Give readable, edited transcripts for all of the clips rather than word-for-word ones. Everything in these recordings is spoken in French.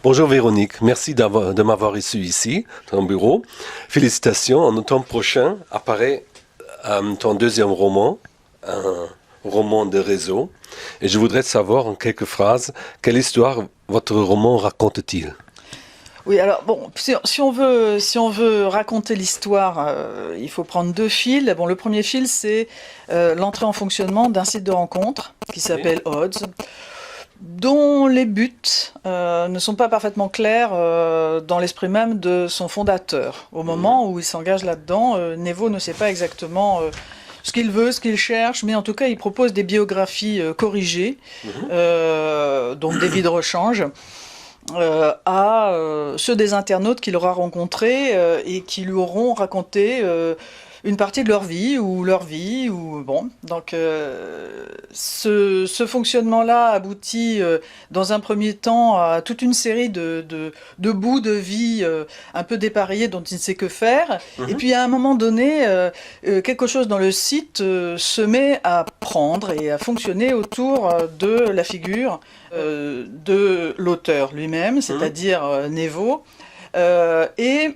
Bonjour Véronique, merci de m'avoir reçu ici, dans ton bureau. Félicitations, en automne prochain apparaît ton deuxième roman, un roman de réseau. Et je voudrais savoir en quelques phrases, quelle histoire votre roman raconte-t-il? Oui, alors bon, si on veut raconter l'histoire, il faut prendre deux fils. Bon, le premier fil, c'est l'entrée en fonctionnement d'un site de rencontre qui s'appelle Odds, dont les buts ne sont pas parfaitement clairs dans l'esprit même de son fondateur. Au moment où il s'engage là-dedans, Nevo ne sait pas exactement ce qu'il veut, ce qu'il cherche, mais en tout cas, il propose des biographies corrigées, donc des vies de rechange. À ceux des internautes qu'il aura rencontrés et qui lui auront raconté une partie de leur vie ou bon. Donc ce fonctionnement-là aboutit dans un premier temps à toute une série de bouts de vie un peu dépareillés dont il ne sait que faire. Et puis à un moment donné, quelque chose dans le site se met à prendre et à fonctionner autour de la figure de l'auteur lui-même, c'est-à-dire Nevo, et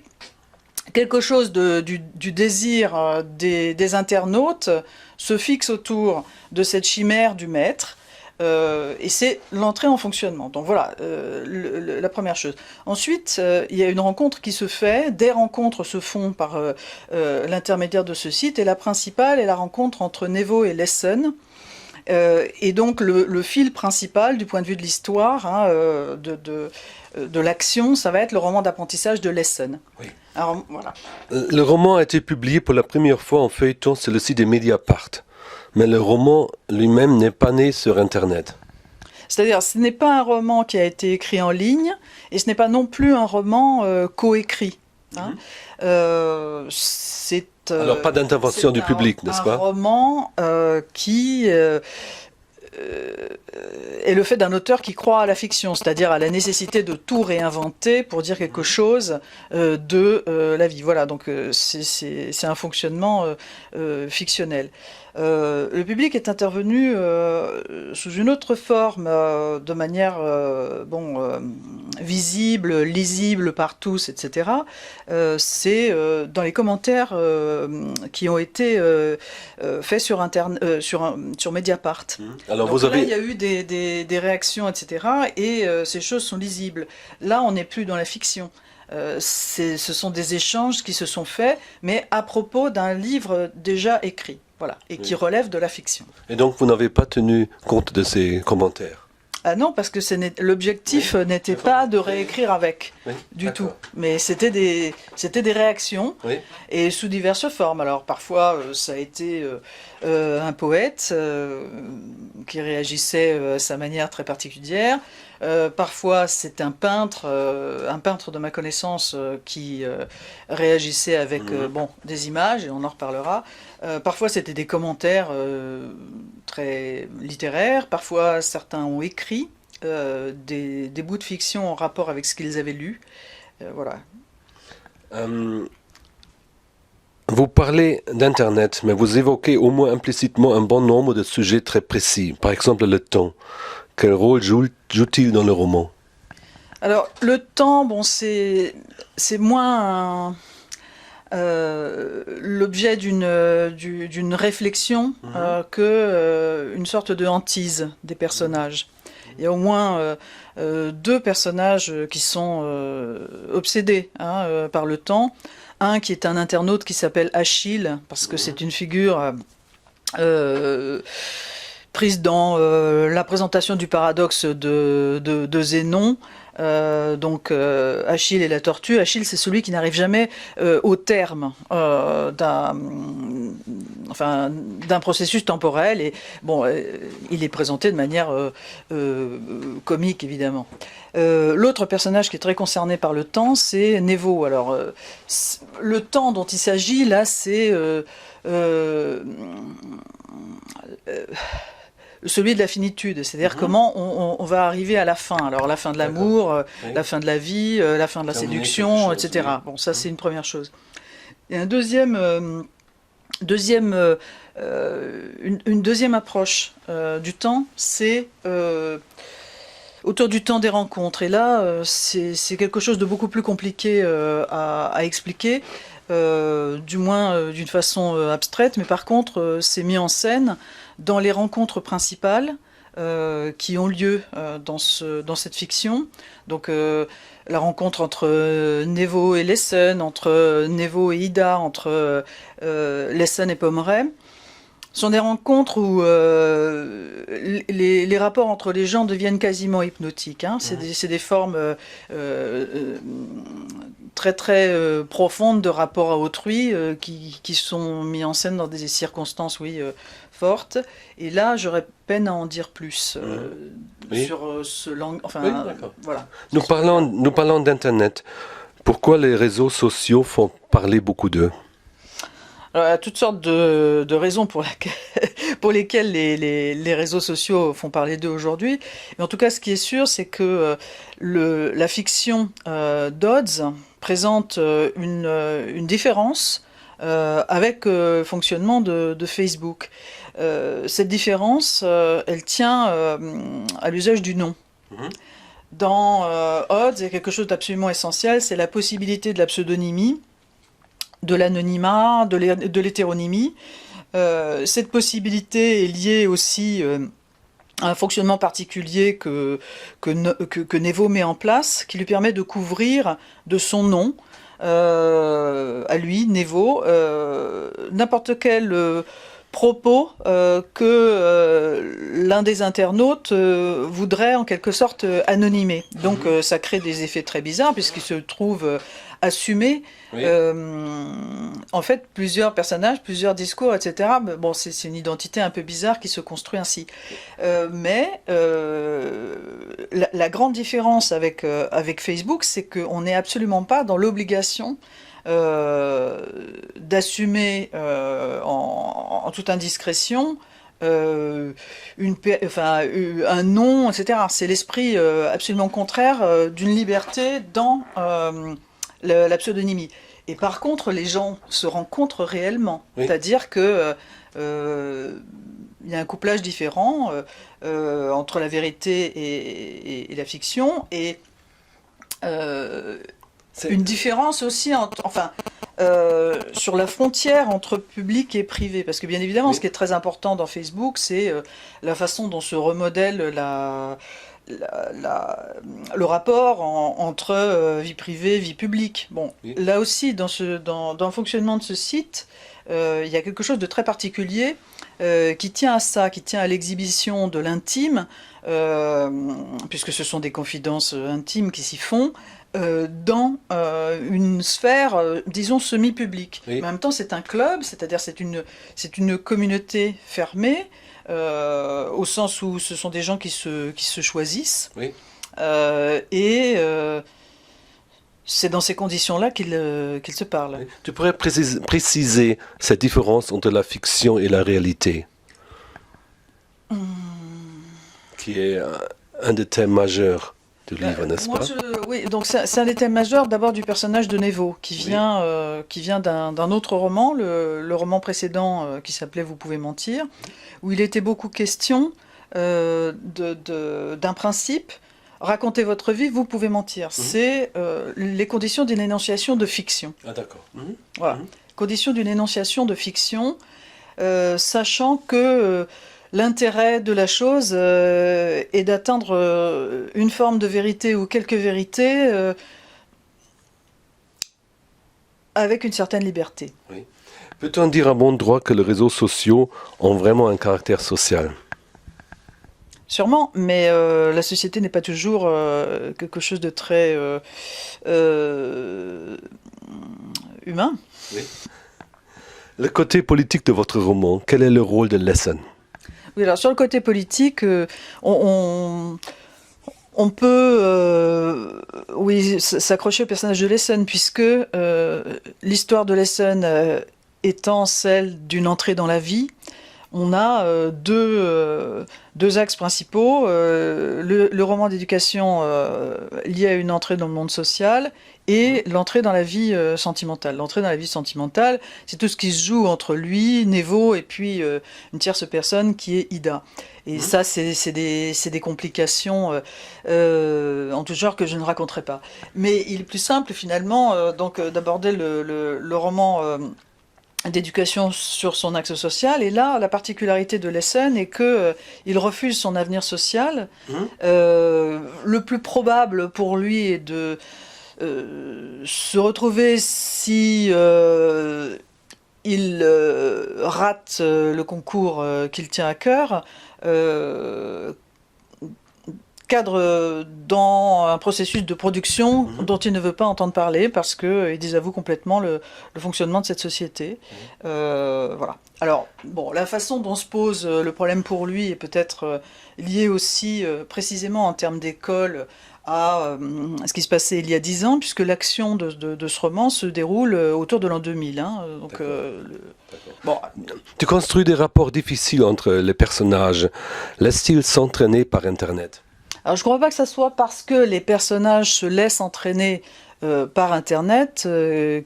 quelque chose du désir des internautes se fixe autour de cette chimère du maître, et c'est l'entrée en fonctionnement. Donc voilà, la première chose. Ensuite, il y a une rencontre qui se fait, des rencontres se font par l'intermédiaire de ce site, et la principale est la rencontre entre Nevo et Lesson. Et donc le fil principal du point de vue de l'histoire, de l'action, ça va être le roman d'apprentissage de Lesson. Oui. Alors, voilà. Le roman a été publié pour la première fois en feuilleton sur le site de Mediapart, mais le roman lui-même n'est pas né sur Internet. C'est-à-dire, ce n'est pas un roman qui a été écrit en ligne, et ce n'est pas non plus un roman coécrit. C'est alors pas d'intervention du public, n'est-ce pas? Un roman qui est le fait d'un auteur qui croit à la fiction, c'est-à-dire à la nécessité de tout réinventer pour dire quelque chose de la vie. Voilà, donc c'est un fonctionnement fictionnel. Le public est intervenu sous une autre forme, de manière visible, lisible par tous, etc. C'est dans les commentaires qui ont été faits sur Mediapart. Alors donc vous avez... là, il y a eu des réactions, etc. Et ces choses sont lisibles. Là, on n'est plus dans la fiction. Ce sont des échanges qui se sont faits, mais à propos d'un livre déjà écrit. Voilà, et qui relève de la fiction. Et donc vous n'avez pas tenu compte de ces commentaires? Ah non, parce que l'objectif n'était pas de réécrire avec, du tout. Mais c'était des réactions, et sous diverses formes. Alors parfois, ça a été un poète qui réagissait à sa manière très particulière. Parfois, c'est un peintre de ma connaissance qui réagissait avec des images, et on en reparlera. Parfois, c'était des commentaires très littéraires. Parfois, certains ont écrit des bouts de fiction en rapport avec ce qu'ils avaient lu. Voilà. Vous parlez d'Internet, mais vous évoquez au moins implicitement un bon nombre de sujets très précis. Par exemple, le temps. Quel rôle joue-t-il dans le roman? Alors, le temps, bon, c'est moins l'objet d'une réflexion qu'une sorte de hantise des personnages. Il y a au moins deux personnages qui sont obsédés par le temps. Un qui est un internaute qui s'appelle Achille, parce que c'est une figure prise dans la présentation du paradoxe de Zénon. Achille et la tortue. Achille, c'est celui qui n'arrive jamais au terme d'un processus temporel. Et bon, il est présenté de manière comique, évidemment. L'autre personnage qui est très concerné par le temps, c'est Nevo. Alors, le temps dont il s'agit, là, c'est celui de la finitude, c'est-à-dire comment on va arriver à la fin. Alors la fin de l'amour, la fin de la vie, la fin de la séduction, etc. Bon, ça c'est une première chose. Et une deuxième approche du temps, c'est autour du temps des rencontres. Et là, c'est quelque chose de beaucoup plus compliqué à expliquer, du moins d'une façon abstraite, mais par contre, c'est mis en scène dans les rencontres principales qui ont lieu dans cette fiction. Donc la rencontre entre Nevo et Lessen, entre Nevo et Ida, entre Lessen et Pomeray, sont des rencontres où les rapports entre les gens deviennent quasiment hypnotiques. Hein. C'est des formes très très profondes de rapport à autrui qui sont mis en scène dans des circonstances, fortes. Et là, j'aurais peine à en dire plus sur ce langage. Enfin, voilà. Nous parlons d'Internet. Pourquoi les réseaux sociaux font parler beaucoup d'eux? Alors, il y a toutes sortes de raisons pour lesquelles les réseaux sociaux font parler d'eux aujourd'hui. Mais en tout cas, ce qui est sûr, c'est que la fiction Dodds présente une différence avec le fonctionnement de Facebook. Cette différence, elle tient à l'usage du nom. Dans Odds, il y a quelque chose d'absolument essentiel, c'est la possibilité de la pseudonymie, de l'anonymat, de l'hétéronymie. Cette possibilité est liée aussi à un fonctionnement particulier que Nevo met en place, qui lui permet de couvrir de son nom, à lui, Nevo, n'importe quel propos que l'un des internautes voudrait en quelque sorte anonymer. Donc ça crée des effets très bizarres puisqu'il se trouve assumé en fait plusieurs personnages, plusieurs discours, etc. Bon, c'est une identité un peu bizarre qui se construit ainsi. Mais la grande différence avec Facebook, c'est qu'on n'est absolument pas dans l'obligation d'assumer en toute indiscrétion un nom, etc. C'est l'esprit absolument contraire d'une liberté dans la pseudonymie. Et par contre, les gens se rencontrent réellement. C'est-à-dire que il y a un couplage différent entre la vérité et la fiction, et une différence aussi sur la frontière entre public et privé. Parce que bien évidemment, ce qui est très important dans Facebook, c'est la façon dont se remodèle le rapport entre vie privée, vie publique. Bon, là aussi, dans le fonctionnement de ce site, il y a quelque chose de très particulier qui tient à ça, qui tient à l'exhibition de l'intime, puisque ce sont des confidences intimes qui s'y font, dans une sphère, disons, semi-publique. Mais en même temps, c'est un club, c'est-à-dire c'est une communauté fermée, au sens où ce sont des gens qui se choisissent. C'est dans ces conditions-là qu'ils se parlent. Tu pourrais préciser cette différence entre la fiction et la réalité, qui est un des thèmes majeurs du livre, n'est-ce pas? Oui, donc c'est un des thèmes majeurs d'abord du personnage de Nevo, qui vient d'un autre roman, le roman précédent qui s'appelait Vous pouvez mentir, où il était beaucoup question d'un principe. Racontez votre vie, vous pouvez mentir. C'est les conditions d'une énonciation de fiction. Ah, d'accord. Voilà. Conditions d'une énonciation de fiction, sachant que l'intérêt de la chose est d'atteindre une forme de vérité ou quelques vérités avec une certaine liberté. Oui. Peut-on dire à bon droit que les réseaux sociaux ont vraiment un caractère social ? Sûrement, mais la société n'est pas toujours quelque chose de très humain. Oui. Le côté politique de votre roman, quel est le rôle de Lessen ? Oui, alors sur le côté politique, on peut s'accrocher au personnage de Lessen, puisque l'histoire de Lessen étant celle d'une entrée dans la vie, on a deux axes principaux. Le roman d'éducation lié à une entrée dans le monde social et l'entrée dans la vie sentimentale. L'entrée dans la vie sentimentale, c'est tout ce qui se joue entre lui, Nevo, et puis une tierce personne qui est Ida. Et ça, c'est des complications en tout genre que je ne raconterai pas. Mais il est plus simple, finalement, d'aborder le roman d'éducation sur son axe social. Et là, la particularité de Lessen est qu'il refuse son avenir social. Le plus probable pour lui est de se retrouver si il rate le concours qu'il tient à cœur, cadre dans un processus de production dont il ne veut pas entendre parler parce qu'il désavoue complètement le fonctionnement de cette société. Voilà. Alors, bon, la façon dont se pose le problème pour lui est peut-être liée aussi précisément en termes d'école à ce qui se passait il y a 10 ans, puisque l'action de ce roman se déroule autour de l'an 2000. Hein, donc, bon. Tu construis des rapports difficiles entre les personnages. Laisse-t-il s'entraîner par Internet? Alors, je ne crois pas que ça soit parce que les personnages se laissent entraîner par Internet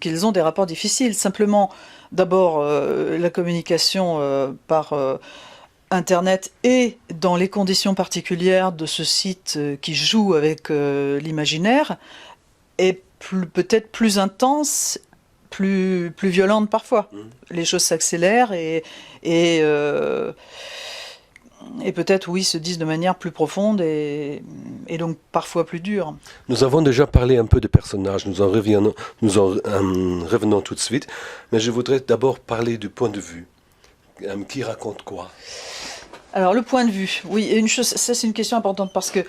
qu'ils ont des rapports difficiles. Simplement, d'abord, la communication par Internet et dans les conditions particulières de ce site qui joue avec l'imaginaire est peut-être plus intense, plus violente parfois. Les choses s'accélèrent et peut-être, oui, se disent de manière plus profonde et donc parfois plus dure. Nous avons déjà parlé un peu de personnages, nous en revenons tout de suite, mais je voudrais d'abord parler du point de vue. Qui raconte quoi? Alors, le point de vue, oui, et une chose, ça c'est une question importante parce que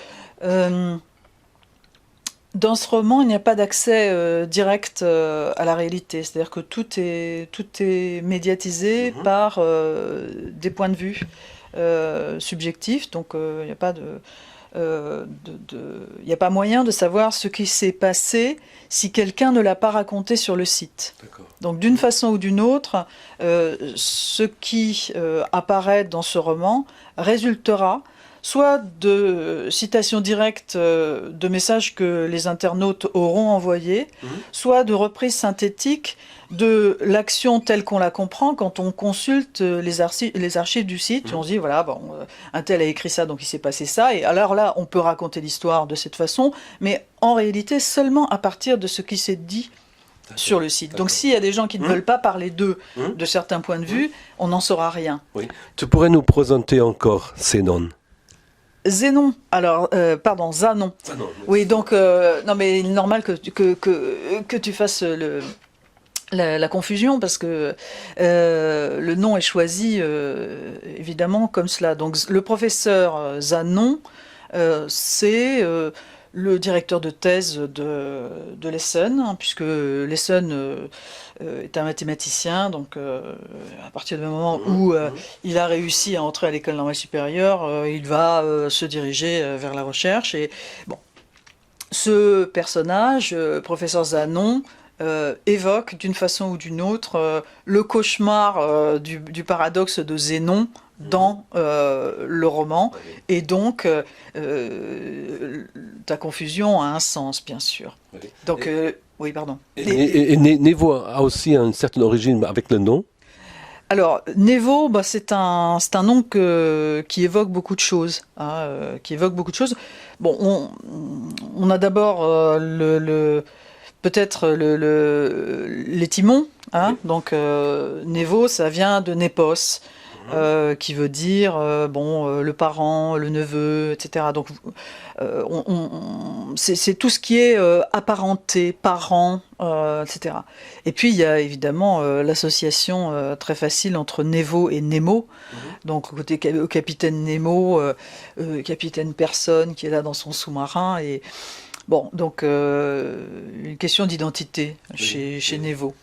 dans ce roman, il n'y a pas d'accès direct à la réalité, c'est-à-dire que tout est médiatisé par des points de vue subjectifs, donc il n'y a pas il n'y a pas moyen de savoir ce qui s'est passé si quelqu'un ne l'a pas raconté sur le site. Donc d'une façon ou d'une autre, ce qui apparaît dans ce roman résultera soit de citations directes de messages que les internautes auront envoyés, soit de reprises synthétiques de l'action telle qu'on la comprend quand on consulte les archives du site. On se dit, voilà, bon, un tel a écrit ça, donc il s'est passé ça. Et alors là, on peut raconter l'histoire de cette façon, mais en réalité, seulement à partir de ce qui s'est dit sur le site. Donc s'il y a des gens qui ne veulent pas parler d'eux, de certains points de vue, on n'en saura rien. Oui. Tu pourrais nous présenter encore Zénon? Zénon, alors, pardon, Zanon. Zanon. Oui, donc, non mais il est normal que tu fasses la confusion parce que le nom est choisi évidemment comme cela. Donc le professeur Zanon, c'est le directeur de thèse de Lessen, hein, puisque Lessen est un mathématicien, donc à partir du moment où il a réussi à entrer à l'école normale supérieure, il va se diriger vers la recherche. Et bon, ce personnage, professeur Zanon, évoque d'une façon ou d'une autre le cauchemar du paradoxe de Zénon dans le roman, et donc ta confusion a un sens, bien sûr. Donc, oui, pardon. Et Nevo a aussi une certaine origine avec le nom? Alors, Nevo, bah, c'est un nom qui évoque beaucoup de choses. Hein, Bon, on a d'abord peut-être l'étymon, hein, donc Nevo, ça vient de Népos, qui veut dire le parent, le neveu, etc. Donc c'est tout ce qui est apparenté, parent, etc. Et puis il y a évidemment l'association très facile entre Nevo et Nemo. Donc au capitaine Nemo, capitaine personne qui est là dans son sous-marin et bon, donc une question d'identité chez Nevo.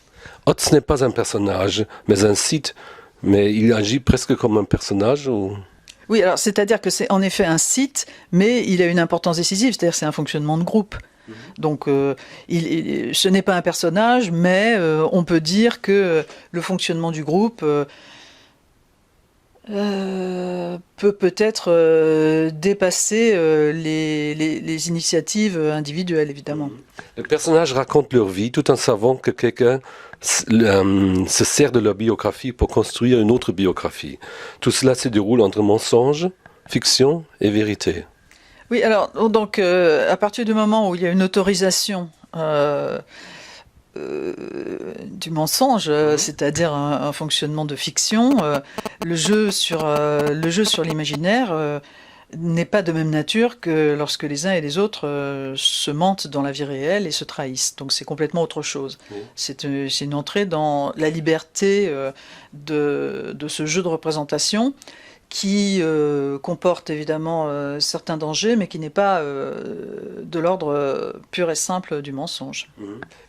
Otz n'est pas un personnage, mais un site, mais il agit presque comme un personnage ou... Oui, alors c'est-à-dire que c'est en effet un site, mais il a une importance décisive, c'est-à-dire que c'est un fonctionnement de groupe. Donc ce n'est pas un personnage, mais on peut dire que le fonctionnement du groupe Peut peut-être dépasser les initiatives individuelles, évidemment. Les personnages racontent leur vie tout en savant que quelqu'un se sert de leur biographie pour construire une autre biographie. Tout cela se déroule entre mensonge, fiction et vérité. Oui, alors, donc, à partir du moment où il y a une autorisation du mensonge, c'est-à-dire un fonctionnement de fiction, le jeu sur l'imaginaire n'est pas de même nature que lorsque les uns et les autres se mentent dans la vie réelle et se trahissent. Donc c'est complètement autre chose. Oui. C'est une entrée dans la liberté de ce jeu de représentation qui comporte évidemment certains dangers, mais qui n'est pas de l'ordre pur et simple du mensonge.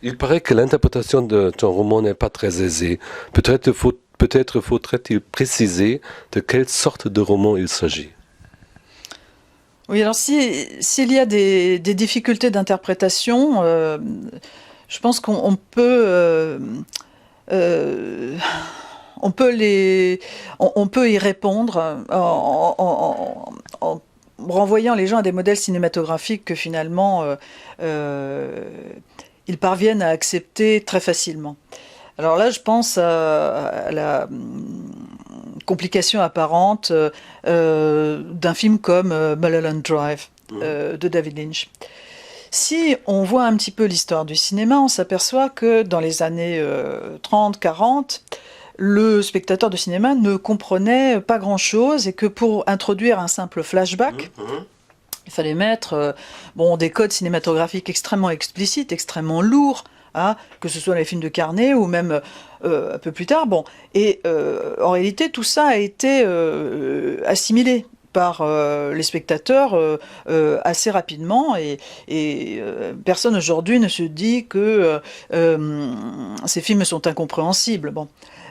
Il paraît que l'interprétation de ton roman n'est pas très aisée. Peut-être faudrait-il préciser de quelle sorte de roman il s'agit. Oui, alors s'il y a des difficultés d'interprétation, je pense qu'on peut... on peut y répondre en renvoyant les gens à des modèles cinématographiques que finalement ils parviennent à accepter très facilement. Alors là, je pense à la complication apparente d'un film comme Mulholland Drive de David Lynch. Si on voit un petit peu l'histoire du cinéma, on s'aperçoit que dans les années 30-40, le spectateur de cinéma ne comprenait pas grand-chose et que pour introduire un simple flashback, il fallait mettre des codes cinématographiques extrêmement explicites, extrêmement lourds, que ce soit dans les films de Carnet ou même un peu plus tard. Et en réalité, tout ça a été assimilé par les spectateurs assez rapidement et personne aujourd'hui ne se dit que ces films sont incompréhensibles.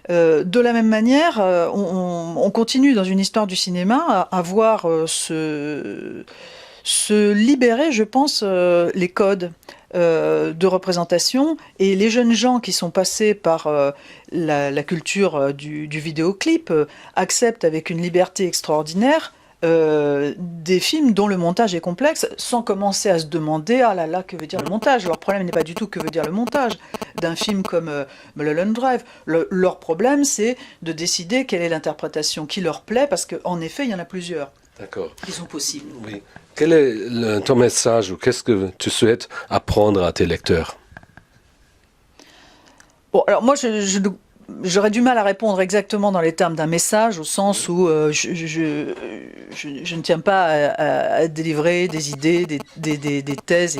De la même manière, on continue dans une histoire du cinéma à voir se libérer, je pense, les codes de représentation, et les jeunes gens qui sont passés par la culture du vidéoclip acceptent avec une liberté extraordinaire des films dont le montage est complexe, sans commencer à se demander « Ah là là, que veut dire le montage ?» Leur problème n'est pas du tout que veut dire le montage d'un film comme Mulholland Drive. Leur problème, c'est de décider quelle est l'interprétation qui leur plaît, parce qu'en effet, il y en a plusieurs. D'accord. Qui sont possibles. Oui. Quel est ton message ou qu'est-ce que tu souhaites apprendre à tes lecteurs? Alors moi, j'aurais du mal à répondre exactement dans les termes d'un message, au sens où je ne tiens pas à délivrer des idées, des thèses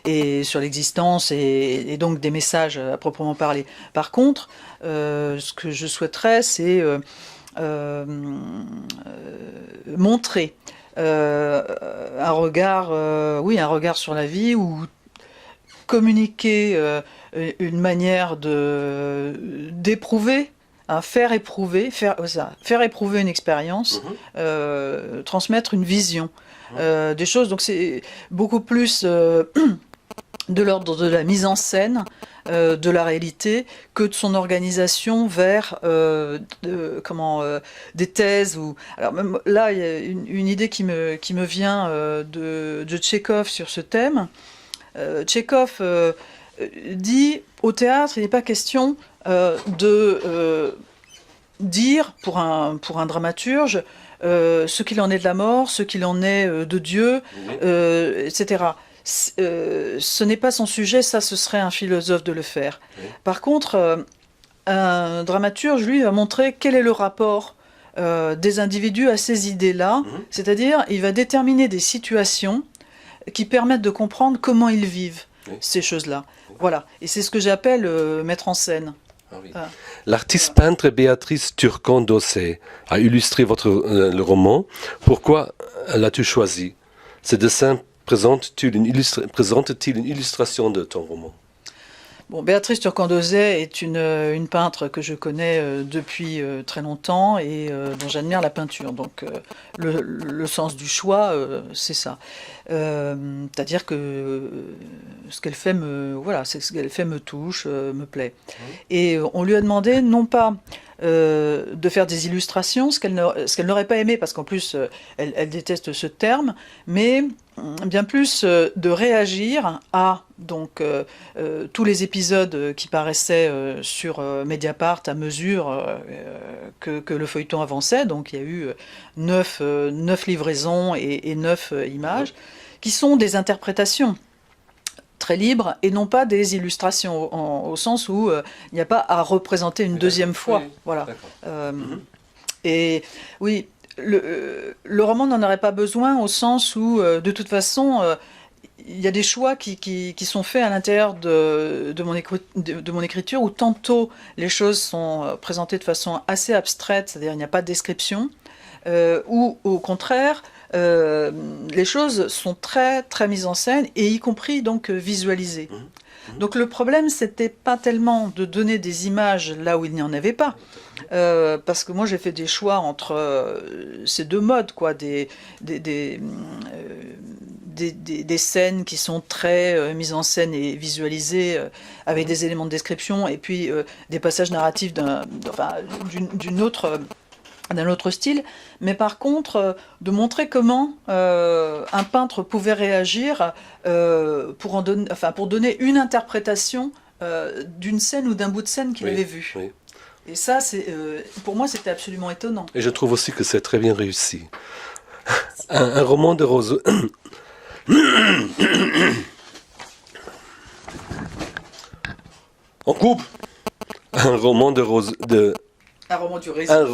et sur l'existence et donc des messages à proprement parler. Par contre, ce que je souhaiterais, c'est montrer un regard sur la vie, ou communiquer une manière d'éprouver, faire éprouver une expérience, transmettre une vision des choses. Donc c'est beaucoup plus de l'ordre de la mise en scène de la réalité que de son organisation vers des thèses. Alors même là, il y a une idée qui me vient de Tchekhov sur ce thème. Tchekhov dit au théâtre, il n'est pas question de dire pour un dramaturge ce qu'il en est de la mort, ce qu'il en est de Dieu, etc. Ce n'est pas son sujet, ça ce serait un philosophe de le faire. Par contre, un dramaturge, lui, va montrer quel est le rapport des individus à ces idées-là, c'est-à-dire il va déterminer des situations qui permettent de comprendre comment ils vivent ces choses-là. Voilà, et c'est ce que j'appelle mettre en scène. Ah oui. L'artiste peintre Béatrice Turcan-Dossé a illustré le roman. Pourquoi l'as-tu choisi? Ces dessins présentent-ils une illustration de ton roman? Béatrice Turcan-Dossé est une peintre que je connais depuis très longtemps et dont j'admire la peinture. Donc le sens du choix, c'est ça. C'est-à-dire que ce qu'elle fait me touche, me plaît. Et on lui a demandé non pas de faire des illustrations, ce qu'elle n'aurait pas aimé, parce qu'en plus, elle déteste ce terme, mais bien plus de réagir à donc, tous les épisodes qui paraissaient sur Mediapart à mesure que le feuilleton avançait. Donc il y a eu 9 livraisons et 9 images, qui sont des interprétations très libres et non pas des illustrations, au sens où il n'y a pas à représenter une deuxième fois. Oui, voilà. Et oui, le roman n'en aurait pas besoin, au sens où, de toute façon, il y a des choix qui sont faits à l'intérieur de mon écriture, où tantôt les choses sont présentées de façon assez abstraite, c'est-à-dire il n'y a pas de description, ou au contraire, les choses sont très, très mises en scène, et y compris donc visualisées. Donc le problème, c'était pas tellement de donner des images là où il n'y en avait pas, parce que moi j'ai fait des choix entre ces deux modes, quoi, des scènes qui sont très mises en scène et visualisées avec des éléments de description, et puis des passages narratifs d'un autre style, mais par contre de montrer comment un peintre pouvait réagir pour donner une interprétation d'une scène ou d'un bout de scène qu'il avait vu. Oui. Et ça, pour moi, c'était absolument étonnant. Et je trouve aussi que c'est très bien réussi. Un roman de Roseau... On coupe. Un roman de Rose... Un roman du réseau. Un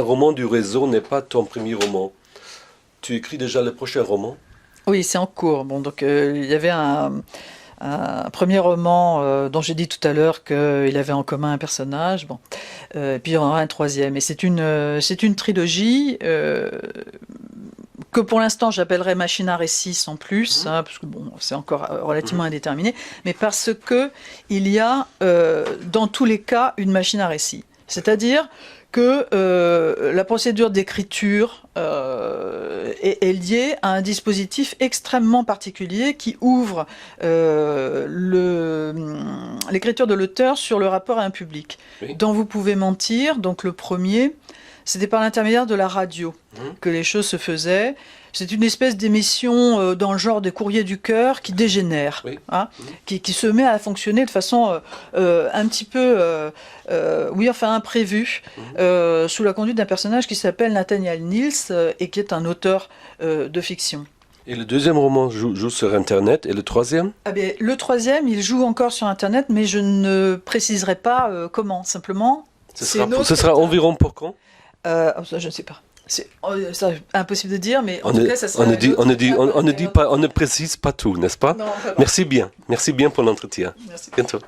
roman du réseau n'est pas ton premier roman. Tu écris déjà le prochain roman? Oui, c'est en cours. Bon, donc il y avait un premier roman dont j'ai dit tout à l'heure qu'il avait en commun un personnage. Bon, et puis il y en aura un troisième. Et c'est une trilogie que pour l'instant j'appellerais machine à récit sans plus, parce que bon, c'est encore relativement indéterminé, mais parce que il y a dans tous les cas une machine à récit. C'est-à-dire que la procédure d'écriture est liée à un dispositif extrêmement particulier qui ouvre l'écriture de l'auteur sur le rapport à un public, dont vous pouvez mentir. Donc le premier, c'était par l'intermédiaire de la radio que les choses se faisaient. C'est une espèce d'émission dans le genre des courriers du cœur qui dégénère, qui se met à fonctionner de façon un petit peu, imprévue, sous la conduite d'un personnage qui s'appelle Nathaniel Niels et qui est un auteur de fiction. Et le deuxième roman joue sur Internet, et le troisième? Le troisième, il joue encore sur Internet, mais je ne préciserai pas comment, simplement. Ce sera environ pour quand? Ça, je ne sais pas. C'est impossible de dire, mais en tout cas, ça sera... On ne précise pas tout, n'est-ce pas? Non, Merci bien pour l'entretien. Merci. Bientôt.